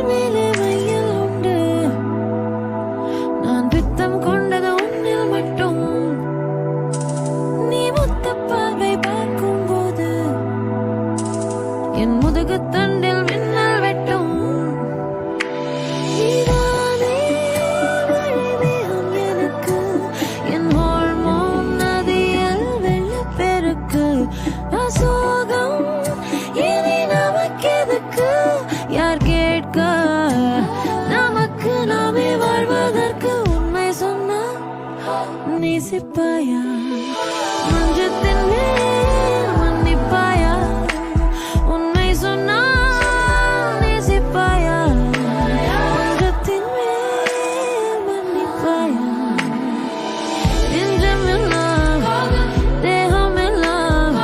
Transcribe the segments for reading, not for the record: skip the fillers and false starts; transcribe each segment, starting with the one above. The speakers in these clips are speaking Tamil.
மேலே மையில் உண்டு. நான் பித்தம் கொண்டது உன்னில் மட்டும். நீ முத்த பார்வை பார்க்கும் போது என் முதுகுத்தண்டில் மின்னல் வெட்டும். என் ஹார்மோன் நதியில் வெள்ளப்பெருக்கு. அசோகம் இனி நமக்கெதுக்கு? யார் கேட்க? நமக்கு நாமே வாழ்வதற்கு உண்மை சொன்னா நேசிப்பாயா? மஞ்சத்தின் மேல் மன்னிப்பாயா? உண்மை சொன்னா நேசிப்பாயா? மஞ்சத்தின் மேல் மன்னிப்பாயா? நெஞ்சம் எல்லாம் தேகம் எல்லாம்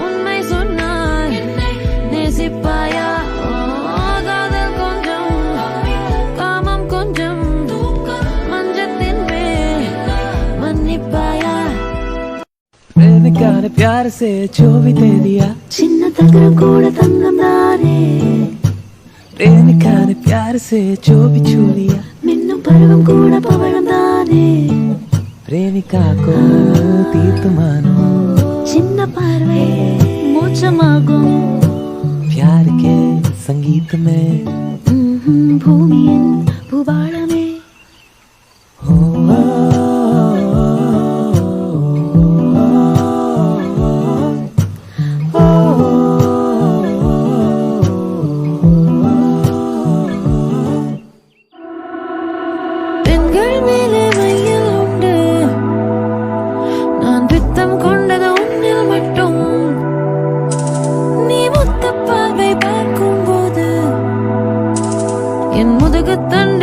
உண்மை சொன்னாய் நேசிப்பாயா? காதல் கொஞ்சம் காமம் கொஞ்சம் மஞ்சத்தின் மேல் மன்னிப்பாயா? प्रेमिका ने प्यार से जो भी दे दिया, சின்ன தகரம் கூட தங்கம் தானே. प्रेमिका ने प्यार से जो भी छू लिया, மின்னும் பருவம் கூட பவழம் தானே. प्रेमिका को तीर्थ मानो, சின்ன பார்வை மோட்சமாகும். प्यार के संगीत में பூமியின் பூபாளமே. हो பெண்கள் மேலே மையில் உண்டு. நான் பித்தம் கொண்டது உன்னில் மட்டும். நீ முத்த பார்வை பார்க்கும் போது என் முதுகுத்தன்